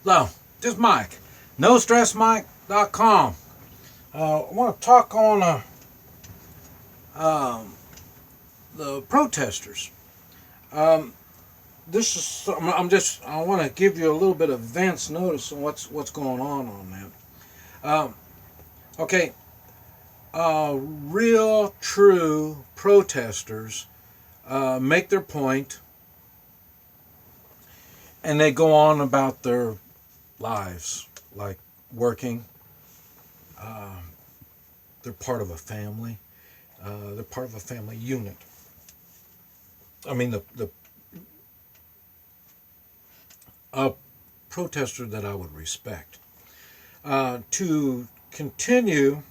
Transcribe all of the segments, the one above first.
Hello, this is Mike. NoStressMike.com. I want to talk on um, the protesters. Um, this is I want to give you a little bit of advance notice on what's going on that. Okay, real, true protesters make their point, and they go on about their lives, like working. Um, they're part of a family. They're part of a family unit. I mean, the a protester that I would respect. To continue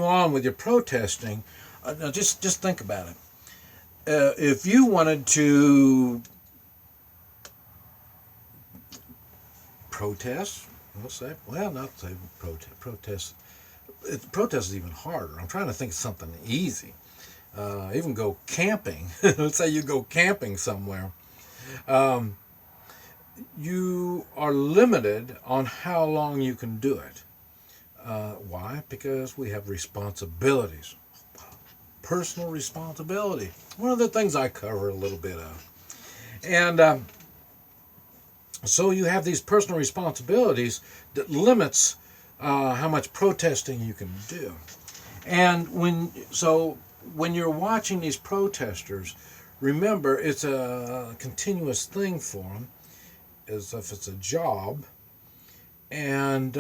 on with your protesting. Now just think about it. If you wanted to protest, not say protest. Protest is even harder. I'm trying to think of something easy. Even go camping. Let's say you go camping somewhere. Um, you are limited on how long you can do it. Why? Because we have responsibilities. Personal responsibility. One of the things I cover a little bit of. And so you have these personal responsibilities that limits how much protesting you can do. And when you're watching these protesters, remember it's a continuous thing for them, as if it's a job. And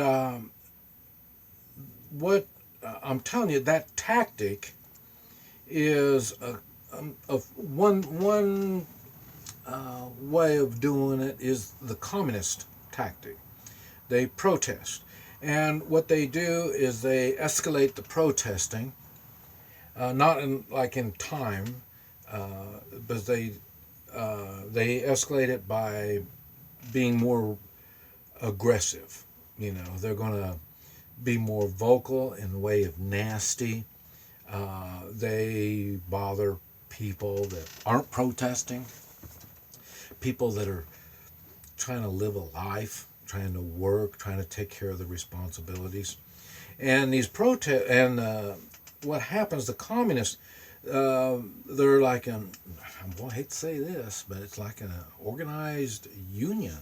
what I'm telling you, that tactic is one way of doing it is the communist tactic. They protest, and what they do is they escalate the protesting, not in time, but they escalate it by being more aggressive. They're going to be more vocal in the way of nasty. They bother people that aren't protesting, people that are trying to live a life, trying to work, trying to take care of the responsibilities. And these protest and what happens? The communists, they're like I hate to say this, but it's like an organized union,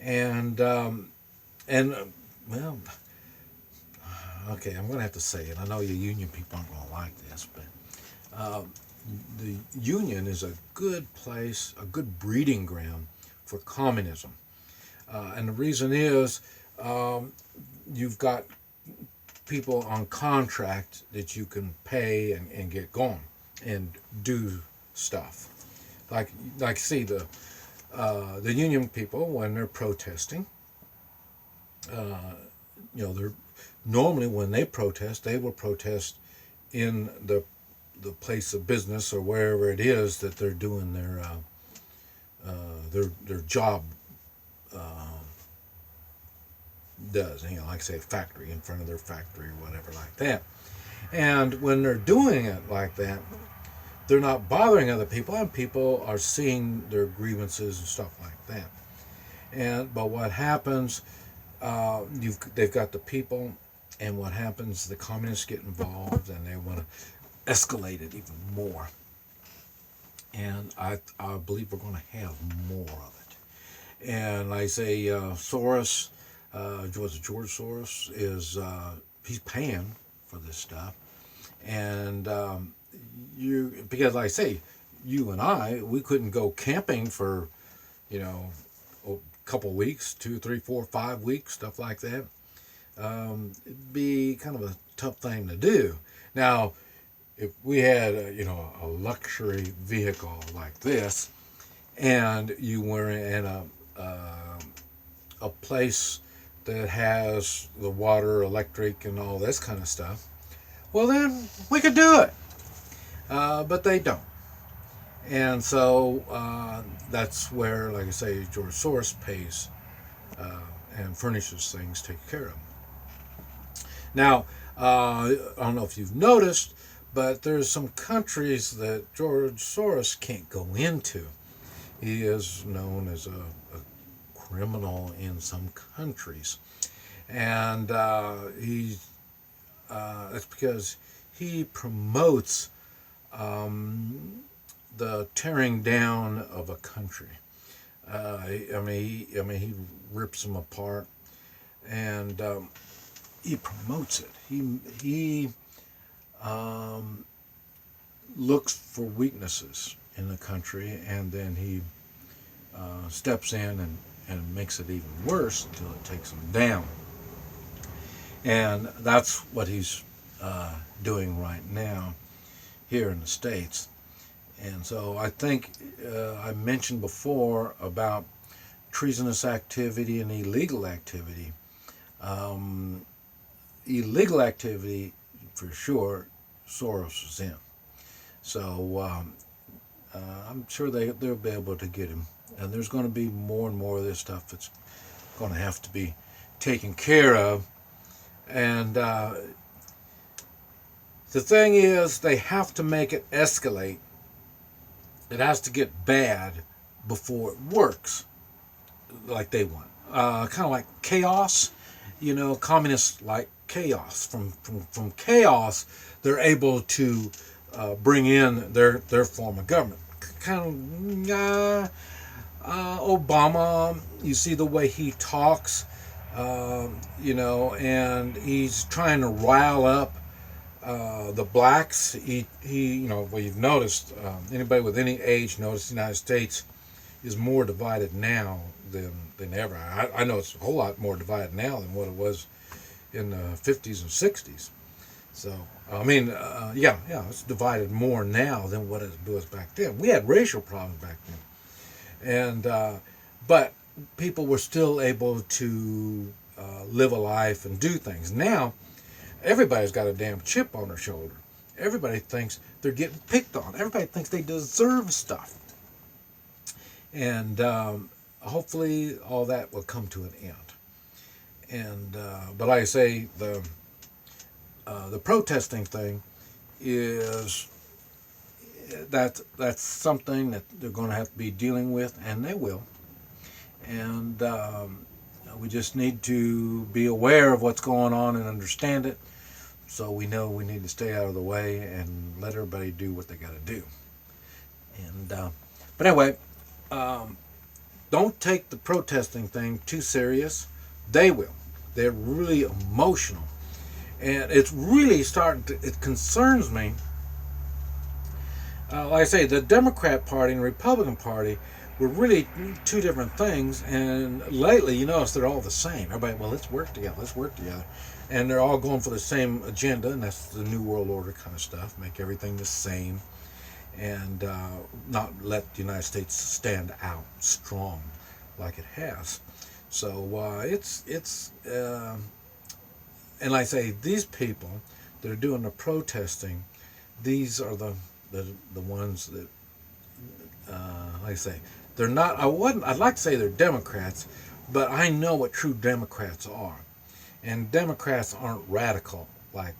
and well, okay, I'm going to have to say it. I know you union people aren't going to like this, but the union is a good place, a good breeding ground for communism. And the reason is you've got people on contract that you can pay and get going and do stuff. See the union people when they're protesting. They're normally when they protest, they will protest in the place of business or wherever it is that they're doing their job does. Like say a factory, in front of their factory or whatever like that. And when they're doing it like that, they're not bothering other people, and people are seeing their grievances and stuff like that. But what happens? They've got the people, and what happens? The communists get involved, and they want to escalate it even more. And I believe we're going to have more of it. And like I say, Soros, George Soros is he's paying for this stuff, and because like I say, you and we couldn't go camping for a couple weeks, 2, 3, 4, 5 weeks, stuff like that. It'd be kind of a tough thing to do. Now, if we had a luxury vehicle like this, and you were in a place that has the water, electric, and all this kind of stuff, well then we could do it. But they don't. And so that's where, like I say, George Soros pays and furnishes things, take care of them. Now, I don't know if you've noticed, but there's some countries that George Soros can't go into. He is known as a criminal in some countries, and it's because he promotes the tearing down of a country. He rips them apart, and he promotes it. He um, looks for weaknesses in the country, and then he steps in and makes it even worse until it takes them down. And that's what he's doing right now here in the States. And so I think I mentioned before about treasonous activity and illegal activity. Um, Illegal activity, for sure, Soros is in. So I'm sure they'll be able to get him. And there's going to be more and more of this stuff that's going to have to be taken care of. And the thing is, they have to make it escalate. It has to get bad before it works like they want. Kind of like chaos. Communists like chaos. From chaos, they're able to bring in their form of government. Kind of Obama, you see the way he talks, and he's trying to rile up the blacks. Well, you've noticed, anybody with any age noticed the United States is more divided now than ever. I know it's a whole lot more divided now than what it was in the 50s and 60s. So, it's divided more now than what it was back then. We had racial problems back then. But people were still able to live a life and do things. Now, everybody's got a damn chip on their shoulder. Everybody thinks they're getting picked on. Everybody thinks they deserve stuff. And hopefully all that will come to an end. And but like I say, the protesting thing is that's something that they're going to have to be dealing with, and they will. And we just need to be aware of what's going on and understand it, so we know we need to stay out of the way and let everybody do what they got to do. And but anyway, don't take the protesting thing too serious. They will. They're really emotional, and it's really it concerns me. Like I say, the Democrat Party and Republican Party were really two different things, and lately you notice they're all the same. Everybody, well, let's work together, and they're all going for the same agenda, and that's the New World Order kind of stuff. Make everything the same, and not let the United States stand out strong like it has. So it's and like I say, these people that are doing the protesting, these are the ones that, like I say, they're not. I'd like to say they're Democrats, but I know what true Democrats are, and Democrats aren't radical like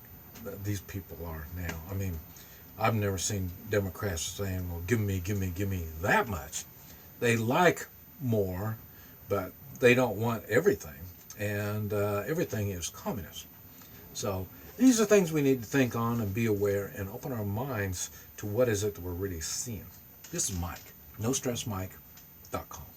these people are now. I mean, I've never seen Democrats saying, "Well, give me that much." They like more, but they don't want everything, and everything is communist. So these are things we need to think on and be aware and open our minds to what is it that we're really seeing. This is Mike, NoStressMike.com.